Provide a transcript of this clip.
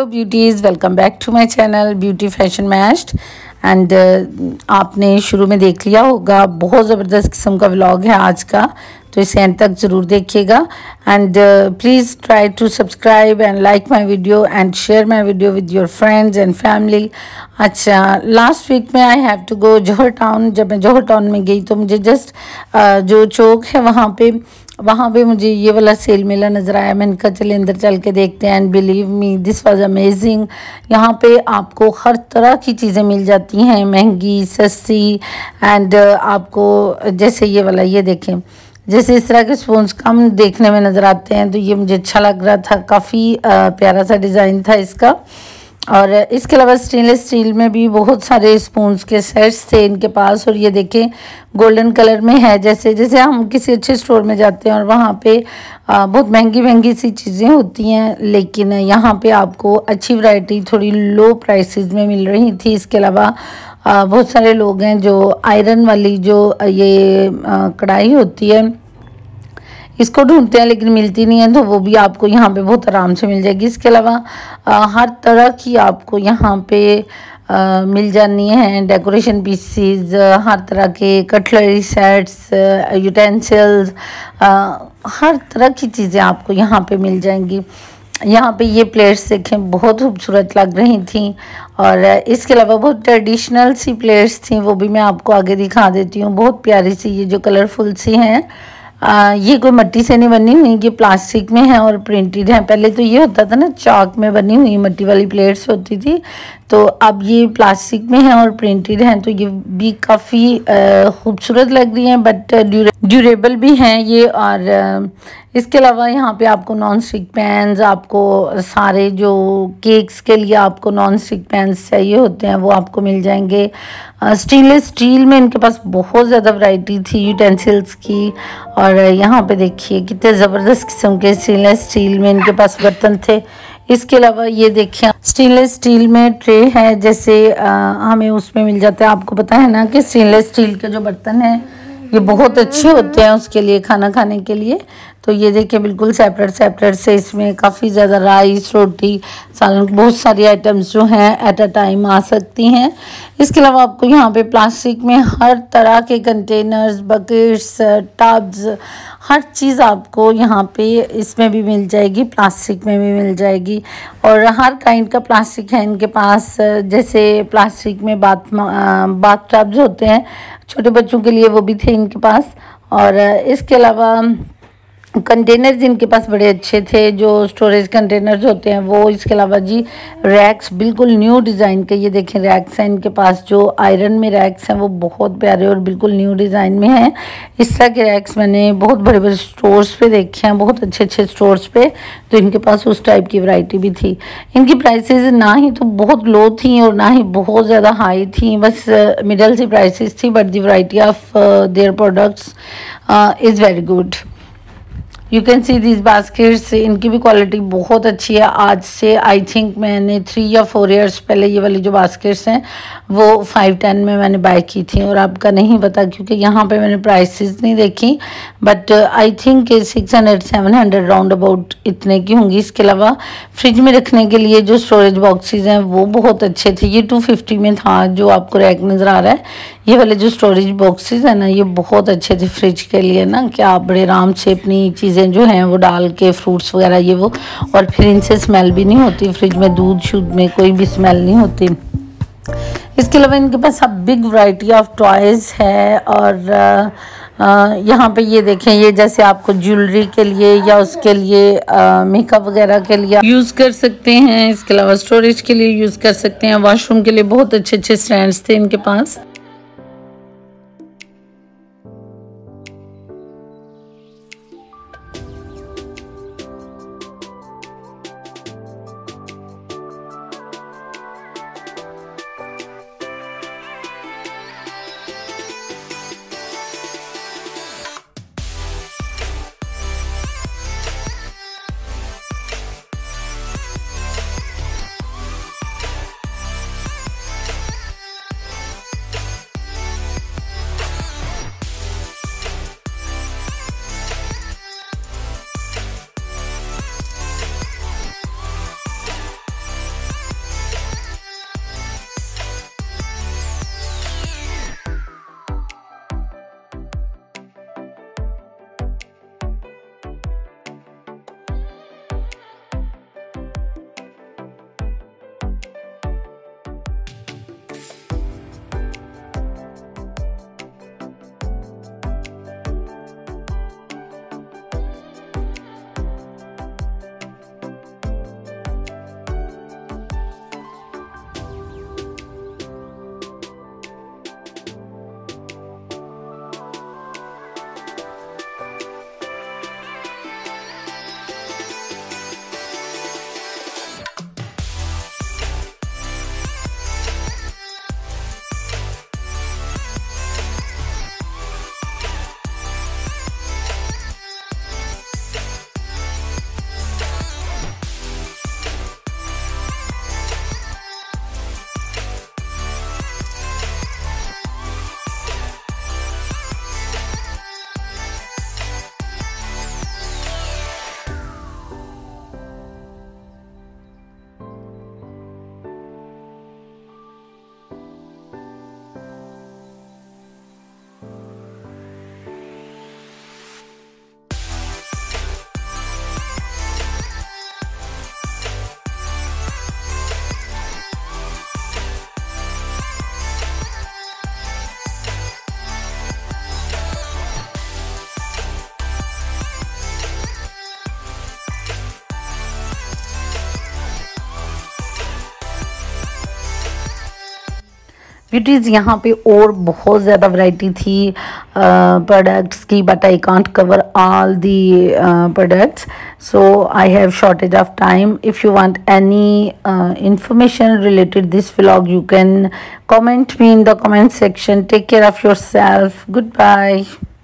Beauties, welcome back to my channel beauty fashion mashed. And आपने शुरू में देख लिया होगा, बहुत ज़बरदस्त किस्म का व्लॉग है आज का, तो इसे एंड तक ज़रूर देखिएगा। And please try to subscribe and like my video and share my video with your friends and family. अच्छा, लास्ट वीक में I have to go Johar town. जब मैं जौहर टाउन में गई तो मुझे जस्ट जो चौक है वहाँ पे मुझे ये वाला सेल मेला नज़र आया। मैंने कहा चले अंदर चल के देखते हैं। And believe me, this was amazing. यहाँ पे आपको हर तरह की चीज़ें मिल जाती हैं, महंगी सस्ती। एंड आपको जैसे ये वाला, ये देखें, जैसे इस तरह के स्पून्स कम देखने में नज़र आते हैं, तो ये मुझे अच्छा लग रहा था। काफ़ी प्यारा सा डिज़ाइन था इसका। और इसके अलावा स्टेनलेस स्टील में भी बहुत सारे स्पून्स के सेट्स थे इनके पास। और ये देखें, गोल्डन कलर में है। जैसे जैसे हम किसी अच्छे स्टोर में जाते हैं और वहाँ पे बहुत महंगी महंगी सी चीज़ें होती हैं, लेकिन यहाँ पे आपको अच्छी वैरायटी थोड़ी लो प्राइसेस में मिल रही थी। इसके अलावा बहुत सारे लोग हैं जो आयरन वाली जो ये कढ़ाई होती है, इसको ढूंढते हैं लेकिन मिलती नहीं है, तो वो भी आपको यहाँ पे बहुत आराम से मिल जाएगी। इसके अलावा हर तरह की आपको यहाँ पे मिल जानी है डेकोरेशन पीसीज, हर तरह के कटलरी सेट्स, यूटेंसिल्स, हर तरह की चीज़ें आपको यहाँ पे मिल जाएंगी। यहाँ पे ये प्लेट्स देखें, बहुत खूबसूरत लग रही थी। और इसके अलावा बहुत ट्रेडिशनल सी प्लेट्स थी, वो भी मैं आपको आगे दिखा देती हूँ। बहुत प्यारी सी, ये जो कलरफुल सी हैं, ये कोई मिट्टी से नहीं बनी हुई, ये प्लास्टिक में है और प्रिंटेड है। पहले तो ये होता था ना, चाक में बनी हुई मिट्टी वाली प्लेट्स होती थी, तो अब ये प्लास्टिक में है और प्रिंटेड हैं। तो ये भी काफ़ी खूबसूरत लग रही हैं, बट ड्यूरेबल भी हैं ये। और इसके अलावा यहाँ पे आपको नॉन स्टिक पैन्स, आपको सारे जो केक्स के लिए आपको नॉन स्टिक पैन्स चाहिए होते हैं वो आपको मिल जाएंगे। स्टेनलेस स्टील में इनके पास बहुत ज़्यादा वैरायटी थी यूटेंसिल्स की। और यहाँ पे देखिए कितने ज़बरदस्त किस्म के स्टेनलेस स्टील में इनके पास बर्तन थे। इसके अलावा ये देखिए, स्टेनलेस स्टील में ट्रे है, जैसे हमें उसमें मिल जाता है। आपको पता है ना कि स्टेनलेस स्टील के जो बर्तन हैं ये बहुत अच्छे होते हैं उसके लिए, खाना खाने के लिए। तो ये देखिए, बिल्कुल सेपरेट सेपरेट से इसमें काफ़ी ज़्यादा राइस, रोटी, सालन, बहुत सारी आइटम्स जो हैं एट अ टाइम आ सकती हैं। इसके अलावा आपको यहाँ पे प्लास्टिक में हर तरह के कंटेनर्स, बकेट्स, टब्स, हर चीज़ आपको यहाँ पे इसमें भी मिल जाएगी, प्लास्टिक में भी मिल जाएगी। और हर काइंड का प्लास्टिक है इनके पास। जैसे प्लास्टिक में बाथ टब्स होते हैं छोटे बच्चों के लिए, वो भी थे इनके पास। और इसके अलावा कंटेनर्स इनके पास बड़े अच्छे थे, जो स्टोरेज कंटेनर्स होते हैं वो। इसके अलावा जी रैक्स, बिल्कुल न्यू डिज़ाइन के, ये देखें रैक्स हैं इनके पास। जो आयरन में रैक्स हैं वो बहुत प्यारे और बिल्कुल न्यू डिज़ाइन में हैं। इस तरह के रैक्स मैंने बहुत बड़े बड़े स्टोर्स पे देखे हैं, बहुत अच्छे अच्छे स्टोर्स पे, तो इनके पास उस टाइप की वैरायटी भी थी। इनकी प्राइसेस ना ही तो बहुत लो थी और ना ही बहुत ज़्यादा हाई थी, बस मिडल सी प्राइसेस थी। But the variety of their products is very good. You can see this baskets, इनकी भी क्वालिटी बहुत अच्छी है। आज से आई थिंक मैंने 3 या 4 ईयर्स पहले ये वाली जो बास्केट्स हैं वो 510 में मैंने बाय की थी, और आपका नहीं पता क्योंकि यहाँ पे मैंने प्राइसेस नहीं देखी। But I think 600-700 round about इतने की होंगी। इसके अलावा फ्रिज में रखने के लिए जो स्टोरेज बॉक्सेस हैं वो बहुत अच्छे थे। ये 250 में था, जो आपको रैक नज़र आ रहा है। ये वाले जो स्टोरेज बॉक्सेस हैं ना, ये बहुत अच्छे थे फ्रिज के लिए ना, कि आप बड़े आराम से अपनी चीज़ें जो हैं वो डाल के, फ्रूट्स वगैरह ये वो, और फिर इनसे स्मेल भी नहीं होती। फ्रिज में दूध शुद्ध में कोई भी स्मेल नहीं होती। इसके अलावा इनके पास अब बिग वैरायटी ऑफ टॉयज़ है। और यहाँ पे ये देखें, ये जैसे आपको ज्वेलरी के लिए या उसके लिए मेकअप वगैरह के लिए यूज़ कर सकते हैं। इसके अलावा स्टोरेज के लिए यूज़ कर सकते हैं। वॉशरूम के लिए बहुत अच्छे अच्छे स्टैंड्स थे इनके पास। ब्यूटीज़ यहाँ पे और बहुत ज़्यादा वैरायटी थी प्रोडक्ट्स की, but I can't cover all the products, so I have shortage of time. If you want any information related this vlog, you can comment me in the comment section. Take care of yourself. Goodbye.